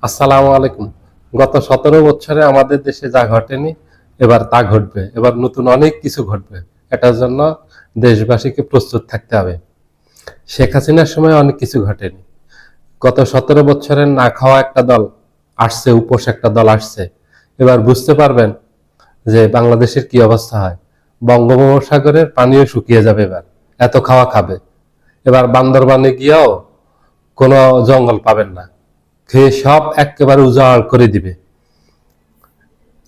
আসসালামু আলাইকুম। গত 17 বছরে আমাদের দেশে যা ঘটেনি এবার তা ঘটবে। এবার নতুন অনেক কিছু ঘটবে। এটার জন্য দেশবাসীকে প্রস্তুত থাকতে হবে। শেখ হাসিনার সময় অনেক কিছু ঘটেনি। গত 17 বছরের না খাওয়া একটা দল আসছে, উপোস একটা দল আসছে। এবার বুঝতে পারবেন যে বাংলাদেশের কি অবস্থা হয়। বঙ্গোপসাগরের পানিও শুকিয়ে যাবে এবার, এত খাওয়া খাবে। এবার বান্দরবানে গিয়েও কোনো জঙ্গল পাবেন না, খেয়ে সব একেবারে উজাড় করে দিবে।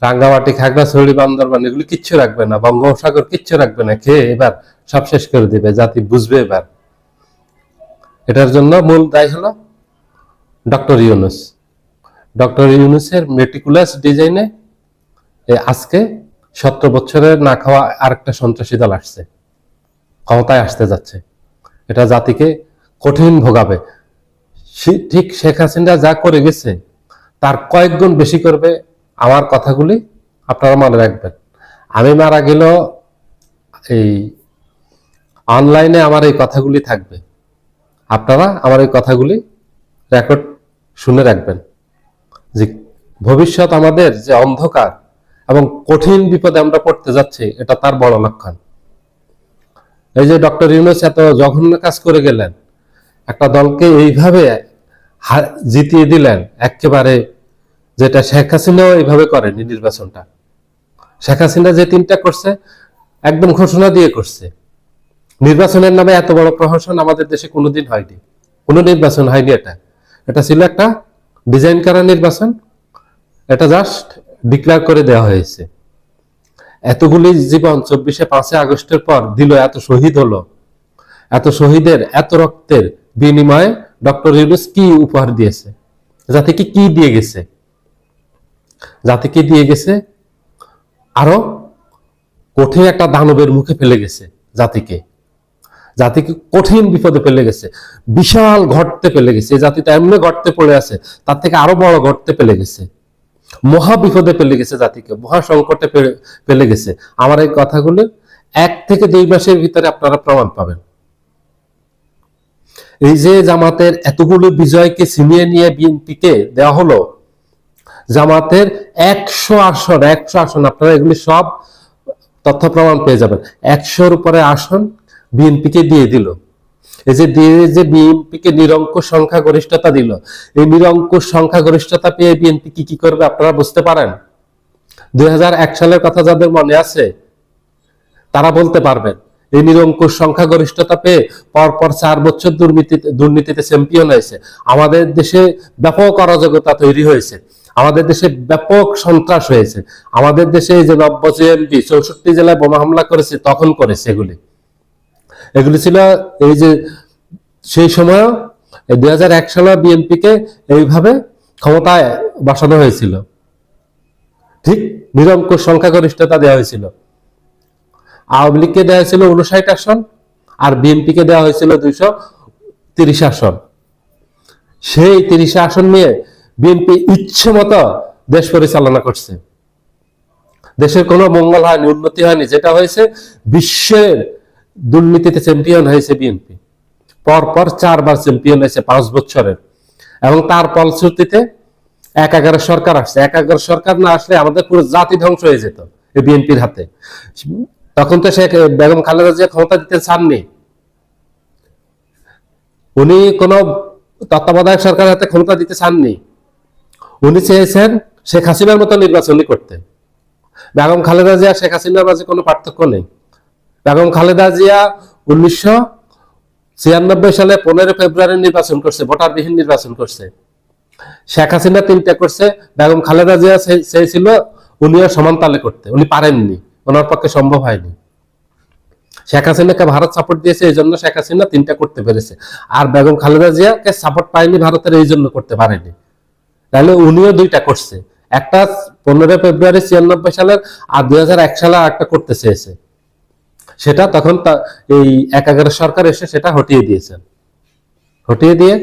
রাঙ্গামাটি, খাগড়াছড়ি, বান্দরবান এগুলি কিচ্ছু রাখবে না, বঙ্গোপসাগর কিচ্ছু রাখবে না, খেয়ে এবার সব শেষ করে দিবে। জাতি বুঝবে এবার। এটার জন্য মূল দায়ী হলো ডক্টর ইউনূস। ডক্টর ইউনূসের মেটিকুলাস ডিজাইনে আজকে 17 বছরের না খাওয়া আরেকটা সন্ত্রাসী দল আসছে, ক্ষমতায় আসতে যাচ্ছে। এটা জাতিকে কঠিন ভোগাবে। ঠিক শেখ হাসিনা যা করে গেছে তার কয়েক গুণ বেশি করবে। আমার কথাগুলি আপনারা মনে রাখবেন। আমি মারা গেলেও এই অনলাইনে আমার এই কথাগুলি থাকবে, আপনারা আমার এই কথাগুলি রেকর্ড শুনে রাখবেন যে ভবিষ্যৎ আমাদের যে অন্ধকার এবং কঠিন বিপদে আমরা পড়তে যাচ্ছি, এটা তার বড় লক্ষণ। এই যে ডক্টর ইউনূস এত জঘন্য কাজ করে গেলেন, একটা দলকে এইভাবে জিতিয়ে দিলেন একেবারে, যেটা শেখ হাসিনাও এইভাবে করেনি নির্বাচনটা। শেখ হাসিনা যে তিনটা করছে একদম ঘোষণা দিয়ে করছে। নির্বাচনের নামে এত বড় প্রহসন আমাদের দেশে কোনোদিন হয়নি, কোনো নির্বাচন হয়নি। এটা ছিল একটা ডিজাইন করা নির্বাচন, এটা জাস্ট ডিক্লেয়ার করে দেওয়া হয়েছে। এতগুলি জীবন 24শে 5 আগস্টের পর দিল, এত শহীদ হলো, এত শহীদের এত রক্তের বিনিময়ে ডক্টর ইউনূস কি উপহার দিয়েছে, জাতিকে কি দিয়ে গেছে? জাতিকে দিয়ে গেছে আরো কঠিন একটা দানবের মুখে ফেলে গেছে। জাতিকে জাতিকে কঠিন বিপদে ফেলে গেছে, বিশাল ঘটতে ফেলে গেছে। এই জাতিটা এমনি ঘটতে পড়ে আছে, তার থেকে আরো বড় ঘটতে ফেলে গেছে, মহা বিপদে ফেলে গেছে, জাতিকে মহা সংকটে ফেলে গেছে। আমার এই কথাগুলো 1 থেকে 2 মাসের ভিতরে আপনারা প্রমাণ পাবেন। এই যে জামাতের এতগুলো বিজয়কে ছিনিয়ে নিয়ে বিএনপিকে দেওয়া হলো, জামাতের 100 আসন আপনারা এগুলি সব তথ্য প্রমাণ পেয়ে যাবেন। 100-র উপরে আসন বিএনপিকে দিয়ে দিল। এই যে দিয়ে যে বিএনপিকে নিরঙ্কুশ সংখ্যাগরিষ্ঠতা দিল, এই নিরঙ্কুশ সংখ্যাগরিষ্ঠতা পেয়ে বিএনপি কি কি করবে আপনারা বুঝতে পারেন? 2001 সালের কথা যাদের মনে আছে তারা বলতে পারবেন। এই নিরঙ্কুশ সংখ্যাগরিষ্ঠতা পেয়ে পরপর 4 বছর দুর্নীতিতে চ্যাম্পিয়ন হয়েছে। আমাদের দেশে ব্যাপক অরাজকতা তৈরি হয়েছে, আমাদের দেশে ব্যাপক সন্ত্রাস হয়েছে। আমাদের দেশে এই যে 90 জেএমবি 64 জেলায় বোমা হামলা করেছে, তখন করেছে। এগুলি ছিল এই যে সেই সময় 2001 সালে বিএনপিকে এইভাবে ক্ষমতায় বসানো হয়েছিল, ঠিক নিরঙ্কুশ সংখ্যাগরিষ্ঠতা দেওয়া হয়েছিল। আওয়ামী লীগকে দেওয়া হয়েছিল 59 আসন, আর বিএনপিকে দেওয়া হয়েছিল 230 আসন। সেই 30 আসন নিয়ে বিএনপি ইচ্ছে মতো দেশ পরিচালনা করছে। দেশের কোনো মঙ্গল হয়নি, উন্নতি হয়নি। যেটা হয়েছে, বিশ্বের দুর্নীতিতে চ্যাম্পিয়ন হয়েছে বিএনপি। পরপর 4 বার চ্যাম্পিয়ন হয়েছে 5 বছরের। এবং তার ফলশ্রুতিতে 1/11 সরকার আসছে। 1/11 সরকার না আসলে আমাদের পুরো জাতি ধ্বংস হয়ে যেত এই বিএনপির হাতে। তখন তো শেখ বেগম খালেদা জিয়া ক্ষমতা দিতে চাননি। উনি কোন তত্ত্বাবধায়ক সরকারের হাতে ক্ষমতা দিতে চাননি। উনি চেয়েছেন শেখ হাসিনার মতো নির্বাচনই করতে। বেগম খালেদা জিয়া শেখ হাসিনার মাঝে কোনো পার্থক্য নেই। বেগম খালেদা জিয়া 1996 সালে 15 ফেব্রুয়ারি নির্বাচন করছে, ভোটারবিহীন নির্বাচন করছে। শেখ হাসিনা 3টা করছে, বেগম খালেদা জিয়া চেয়েছিল উনিও সমান তালে করতে, উনি পারেননি, ওনার পক্ষে সম্ভব হয়নি। শেখ হাসিনাকে ভারত সাপোর্ট দিয়েছে, এই জন্য শেখ হাসিনা 3টা করতে পেরেছে। আর বেগম খালেদা জিয়াকে সাপোর্ট পায়নি ভারতের, এই জন্য করতে পারেনি। তাহলে উনিও 2টা করছে, একটা 15 ফেব্রুয়ারি 96 সালের, আর 2001 সালে একটা করতে চেয়েছে। সেটা তখন এই 1/11 সরকার এসে সেটা হটিয়ে দিয়েছেন। হটিয়ে দিয়ে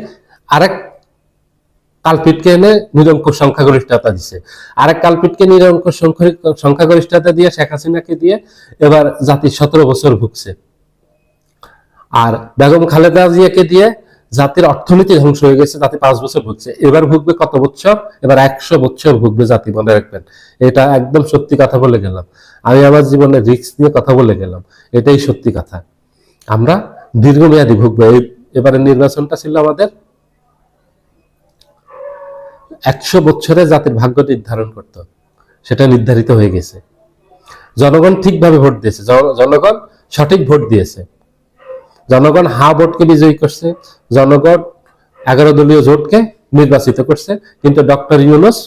আরেক কালপিটকে এনে নিরঙ্কুশ সংখ্যাগরিষ্ঠতা দিচ্ছে। আরেক কালপিটকে নিরঙ্কুশ সংখ্যাগরিষ্ঠতা দিয়ে শেখ হাসিনাকে দিয়ে এবার জাতি 17 বছর ভুগছে। আর বেগম খালেদা জিয়াকে দিয়ে জাতির অর্থনীতি ধ্বংস হয়ে গেছে, জাতি 5 বছর ভুগছে, এবার ভুগবে কত বছর? এবার 100 বছর ভুগবে জাতি, মনে রাখবেন। এটা একদম সত্যি কথা বলে গেলাম, আমি আমার জীবনে রিস্ক নিয়ে কথা বলে গেলাম, এটাই সত্যি কথা। আমরা দীর্ঘমেয়াদী ভুগবো। এবারে নির্বাচনটা ছিল আমাদের 100 বছরে জাতির ভাগ্য নির্ধারণ করত, সেটা নির্ধারিত হয়ে গেছে। জনগণ ঠিকভাবে ভোট দিয়েছে, জনগণ সঠিক ভোট দিয়েছে, জনগণ হা ভোটকে বিজয়ী করছে, জনগণ 11 দলীয় জোটকে নির্বাচিত করছে। কিন্তু ডক্টর ইউনূস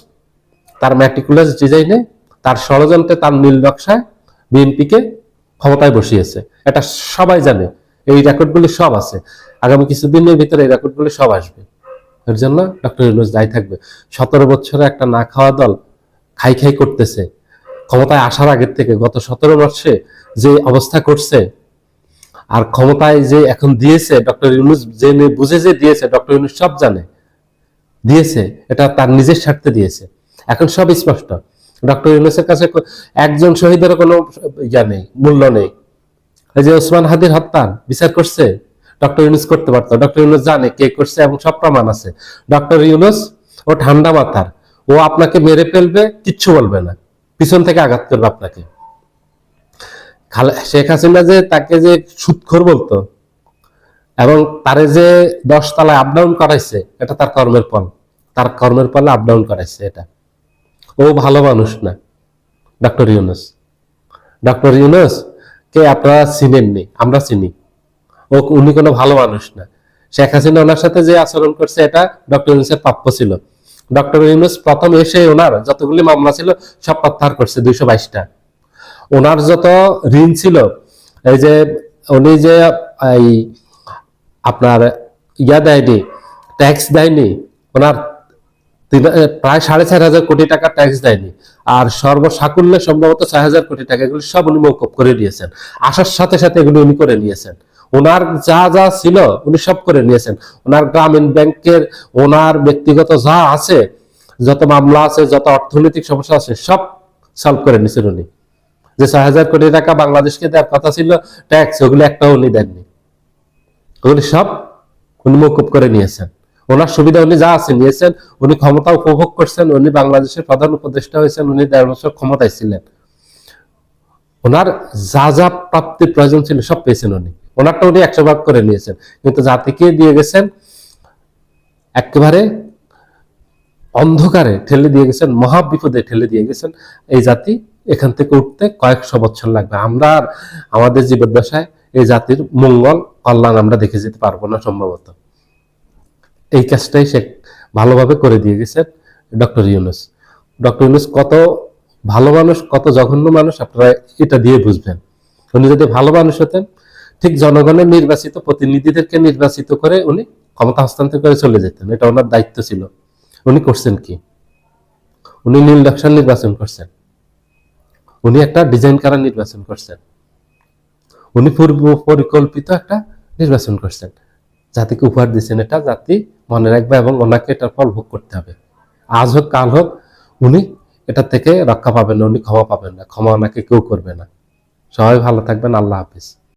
তার ম্যাটিকুলাস ডিজাইনে, তার ষড়যন্ত্রে, তার নীল নকশায় বিএনপিকে ক্ষমতায় বসিয়েছে। এটা সবাই জানে, এই রেকর্ডগুলি সব আছে, আগামী কিছুদিনের ভিতরে এই রেকর্ডগুলি সব আসবে। এর জন্য ডক্টর ইউনূস দায়ী থাকবে। 17 বছরে একটা না খাওয়া দল খাই খাই করতেছে, ক্ষমতায় আসার আগের থেকে গত 17 বর্ষে যে অবস্থা করছে, আর ক্ষমতায় যে এখন দিয়েছে ডক্টর ইউনূস, যে বুঝে যে দিয়েছে, ডক্টর ইউনূস সব জানে দিয়েছে, এটা তার নিজের স্বার্থে দিয়েছে। এখন সব স্পষ্ট। ডক্টর ইউনূসের কাছে একজন শহীদের কোনো ইয়া নেই, মূল্য নেই। এই যে ওসমান হাদির হত্যা বিচার করছে, ডক্টর ইউনূস করতে পারতো। ডক্টর ইউনূস জানে কে করছে এবং সব প্রমাণ আছে। ডক্টর ইউনূস ও ঠান্ডা মাথার, ও আপনাকে মেরে ফেলবে, কিচ্ছু বলবে না, পিছন থেকে আঘাত করবে আপনাকে। শেখ হাসিনা যে তাকে যে সুদখোর বলতো এবং তারে যে 10 তলায় আপ ডাউন করাইছে, এটা তার কর্মের ফল, তার কর্মের ফলে আপ ডাউন করাইছে। এটা ও ভালো মানুষ না ডক্টর ইউনূস। ডক্টর ইউনূস কে আপনারা চিনেননি, আমরা চিনি। উনি কোনো ভালো মানুষ না। শেখ হাসিনা ওনার সাথে যে আচরণ করছে, এটা ডক্টর ইউনূসের প্রাপ্য ছিল। ডক্টর ইউনূস প্রথম এসে ওনার যতগুলি মামলা ছিল সব প্রত্যাহার করছে, 222টা। ওনার যত ঋণ ছিল, এই যে উনি যে এই আপনার ইয়া দেয়নি, ট্যাক্স দেয়নি, ওনার প্রায় 4,500 কোটি টাকা ট্যাক্স দেয়নি, আর সর্বসাকুল্যে সম্ভবত 6,000 কোটি টাকা, এগুলো সব উনি মওকুফ করে নিয়েছেন। আসার সাথে সাথে এগুলো উনি করে নিয়েছেন। ওনার যা যা ছিল উনি সব করে নিয়েছেন। ওনার গ্রামীণ ব্যাংকের, ওনার ব্যক্তিগত যা আছে, যত মামলা আছে, যত অর্থনৈতিক সমস্যা আছে, সব সলভ করে নিয়েছেন উনি। যে 6,000 কোটি টাকা বাংলাদেশকে দেওয়ার কথা ছিল ট্যাক্স, ওগুলো একটাও উনি দেননি, ওগুলি সব উনি মওকুফ করে নিয়েছেন। ওনার সুবিধা উনি যা আছে নিয়েছেন। উনি ক্ষমতা উপভোগ করছেন, উনি বাংলাদেশের প্রধান উপদেষ্টা হয়েছেন, উনি 1.5 বছর ক্ষমতায় ছিলেন। ওনার যা যা প্রাপ্তির প্রয়োজন ছিল সব পেয়েছেন উনি, ওনারটা উনি 100 ভাগ করে নিয়েছেন। কিন্তু জাতিকে দিয়ে গেছেন একেবারে অন্ধকারে ঠেলে দিয়ে গেছেন, মহা বিপদে ঠেলে দিয়ে গেছেন। এই জাতি এখান থেকে উঠতে কয়েকশো বছর লাগবে। আমরা আর আমাদের জীবদ্দশায় এই জাতির মঙ্গল কল্যাণ আমরা দেখে যেতে পারবো না সম্ভবত। এই কাজটাই সে ভালোভাবে করে দিয়ে গেছেন ডক্টর ইউনূস। ডক্টর ইউনূস কত ভালো মানুষ, কত জঘন্য মানুষ, আপনারা এটা দিয়ে বুঝবেন। উনি যদি ভালো মানুষ হতেন, ঠিক জনগণের নির্বাচিত প্রতিনিধিদেরকে নির্বাচিত করে উনি ক্ষমতা হস্তান্তর করে চলে যেতেন, এটা ওনার দায়িত্ব ছিল। উনি করছেন কি? উনি নীল নকশার নির্বাচন করছেন, উনি একটা ডিজাইন করা নির্বাচন করছেন, উনি পূর্ব পরিকল্পিত একটা নির্বাচন করছেন, জাতিকে উপহার দিচ্ছেন। এটা জাতি মনে রাখবে এবং ওনাকে এটার ফল ভোগ করতে হবে। আজ হোক কাল হোক উনি এটা থেকে রক্ষা পাবেন না, উনি ক্ষমা পাবেন না, ক্ষমা ওনাকে কেউ করবে না। সবাই ভালো থাকবেন, আল্লাহ হাফিজ।